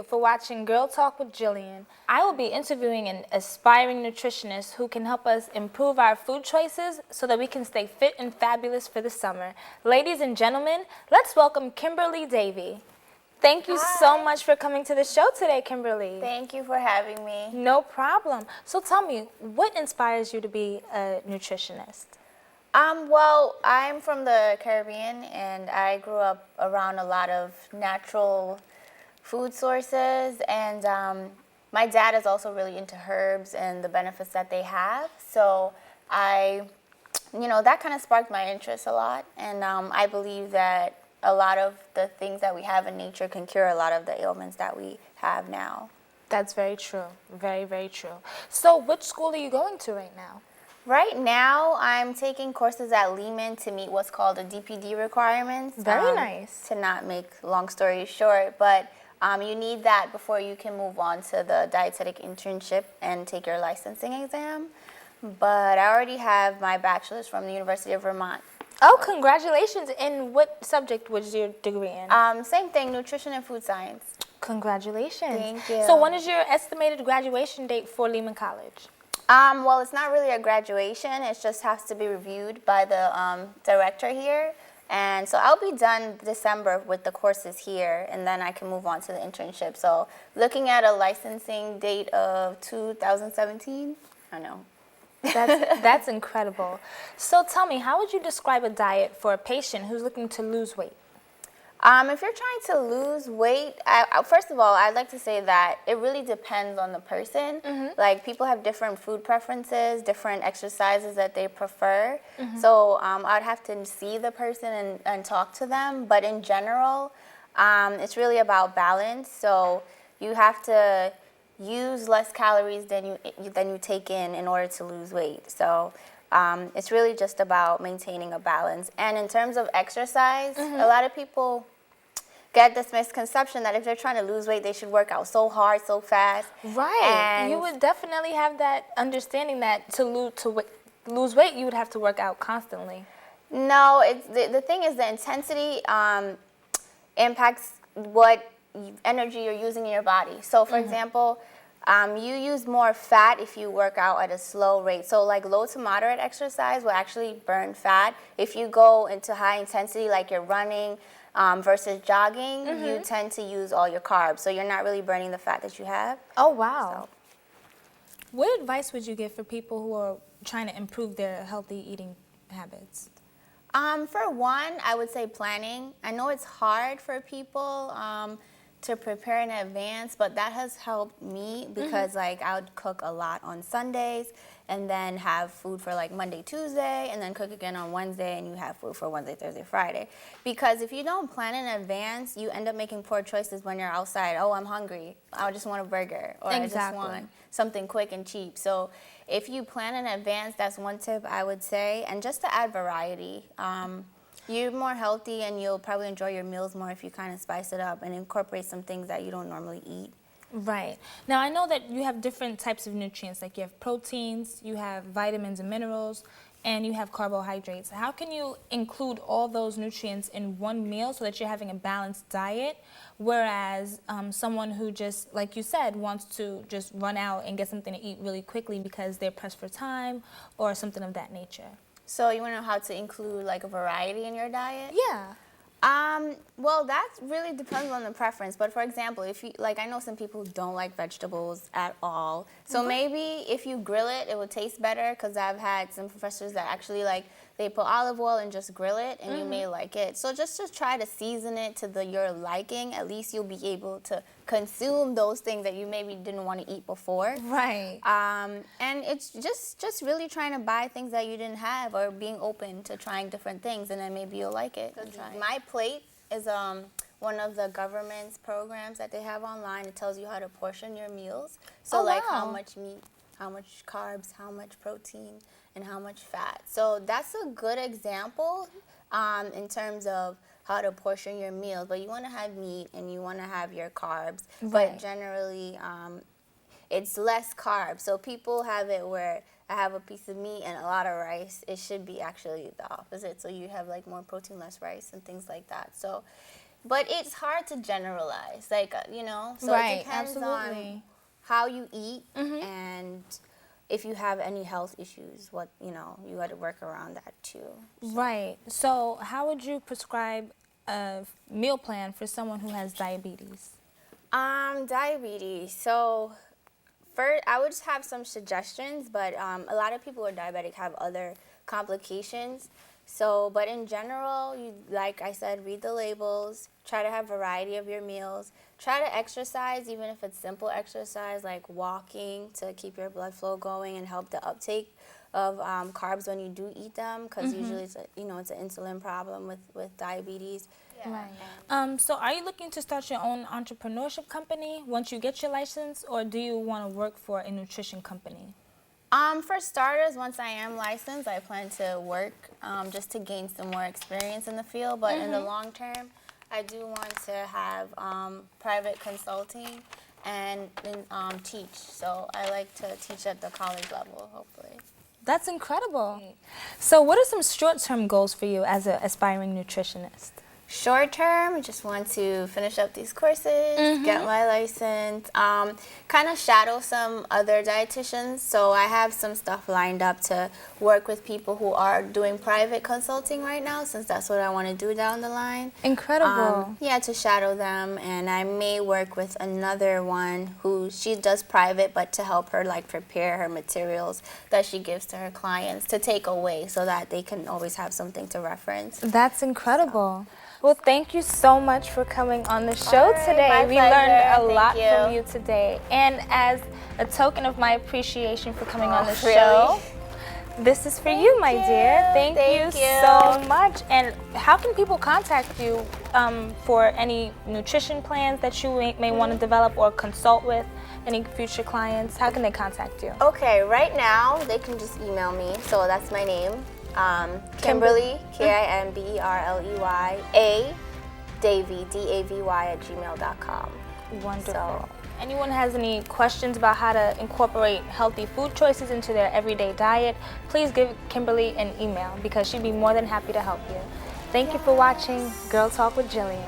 for watching Girl Talk with Gyllian. I will be interviewing an aspiring nutritionist who can help us improve our food choices so that we can stay fit and fabulous for the summer. Ladies and gentlemen, let's welcome Kimberly Davy. Thank you so much for coming to the show today, Kimberly. Thank you for having me. No problem. So tell me, what inspires you to be a nutritionist? Well, I'm from the Caribbean, and I grew up around a lot of natural food sources, and my dad is also really into herbs and the benefits that they have. So that kind of sparked my interest a lot, and I believe that a lot of the things that we have in nature can cure a lot of the ailments that we have now. That's very true. Very, very true. So which school are you going to right now? Right now, I'm taking courses at Lehman to meet what's called the DPD requirements. Very nice. To not make long story short, but you need that before you can move on to the dietetic internship and take your licensing exam. But I already have my bachelor's from the University of Vermont. Oh, congratulations. And what subject was your degree in? Same thing, nutrition and food science. Congratulations. Thank you. So when is your estimated graduation date for Lehman College? Well, it's not really a graduation. It just has to be reviewed by the director here. And so I'll be done December with the courses here, and then I can move on to the internship. So looking at a licensing date of 2017, I know. That's incredible. So tell me, how would you describe a diet for a patient who's looking to lose weight? If you're trying to lose weight, first of all, I'd like to say that it really depends on the person. Mm-hmm. Like, people have different food preferences, different exercises that they prefer. Mm-hmm. So I'd have to see the person and talk to them. But in general, it's really about balance. So you have to use less calories than you take in order to lose weight. So it's really just about maintaining a balance. And in terms of exercise, mm-hmm. a lot of people get this misconception that if they're trying to lose weight, they should work out so hard, so fast. Right. And you would definitely have that understanding that to lose weight, you would have to work out constantly. No, the thing is the intensity impacts what energy you're using in your body. So, for mm-hmm. example, you use more fat if you work out at a slow rate. So like low to moderate exercise will actually burn fat. If you go into high intensity, like you're running versus jogging, mm-hmm. you tend to use all your carbs. So you're not really burning the fat that you have. Oh, wow. So. What advice would you give for people who are trying to improve their healthy eating habits? For one, I would say planning. I know it's hard for people to prepare in advance, but that has helped me because mm-hmm. like I would cook a lot on Sundays and then have food for like Monday, Tuesday, and then cook again on Wednesday, and you have food for Wednesday, Thursday, Friday. Because if you don't plan in advance, you end up making poor choices when you're outside. Oh, I'm hungry. I just want a burger, or exactly. I just want something quick and cheap. So if you plan in advance, that's one tip I would say. And just to add variety. You're more healthy, and you'll probably enjoy your meals more if you kind of spice it up and incorporate some things that you don't normally eat. Right. Now, I know that you have different types of nutrients, like you have proteins, you have vitamins and minerals, and you have carbohydrates. How can you include all those nutrients in one meal so that you're having a balanced diet, whereas someone who just, like you said, wants to just run out and get something to eat really quickly because they're pressed for time or something of that nature? So you want to know how to include like a variety in your diet? Yeah. Well, that really depends on the preference. But for example, if you I know some people who don't like vegetables at all. So mm-hmm. maybe if you grill it, it would taste better. Because I've had some professors that actually they put olive oil and just grill it, and mm-hmm. you may like it. So just to try to season it to your liking. At least you'll be able to consume those things that you maybe didn't want to eat before. Right. And it's just really trying to buy things that you didn't have, or being open to trying different things, and then maybe you'll like it. My Plate is one of the government's programs that they have online. It tells you how to portion your meals. So how much meat, how much carbs, how much protein, and how much fat. So that's a good example in terms of how to portion your meals. But you want to have meat and you want to have your carbs. Right. But generally, it's less carbs. So people have it where I have a piece of meat and a lot of rice. It should be actually the opposite. So you have more protein, less rice, and things like that. So But it's hard to generalize, like, you know, so Right, it depends absolutely. on how you eat and if you have any health issues, what, you know, you got to work around that too. Right. So how would you prescribe a meal plan for someone who has diabetes? Diabetes. So first, I would just have some suggestions, but a lot of people who are diabetic have other complications. So, but in general, you, like I said, read the labels, try to have variety of your meals, try to exercise, even if it's simple exercise like walking to keep your blood flow going and help the uptake of carbs when you do eat them, because usually it's a, you know, it's an insulin problem with diabetes. Right. So are you looking to start your own entrepreneurship company once you get your license, or do you want to work for a nutrition company? For starters, once I am licensed, I plan to work just to gain some more experience in the field. But in the long term, I do want to have private consulting and teach. So I like to teach at the college level, hopefully. That's incredible. So what are some short-term goals for you as an aspiring nutritionist? Short term, I just want to finish up these courses, get my license, kind of shadow some other dietitians. So I have some stuff lined up to work with people who are doing private consulting right now, since that's what I want to do down the line. Incredible. Yeah, to shadow them, and I may work with another one who she does private, but to help her like prepare her materials that she gives to her clients to take away, so that they can always have something to reference. That's incredible. Well, thank you so much for coming on the show today. my We pleasure. learned a Thank lot you. from you today. And as a token of my appreciation for coming on the really? show, this is for you, my dear. Thank you so much. And how can people contact you for any nutrition plans that you may want to develop or consult with any future clients? How can they contact you? Okay, right now they can just email me. So that's my name, Kimberly, Kimberley, A, Davy, Davy @gmail.com. Wonderful. So, Anyone has any questions about how to incorporate healthy food choices into their everyday diet, please give Kimberly an email because she'd be more than happy to help you. Thank you for watching Girl Talk with Gyllian.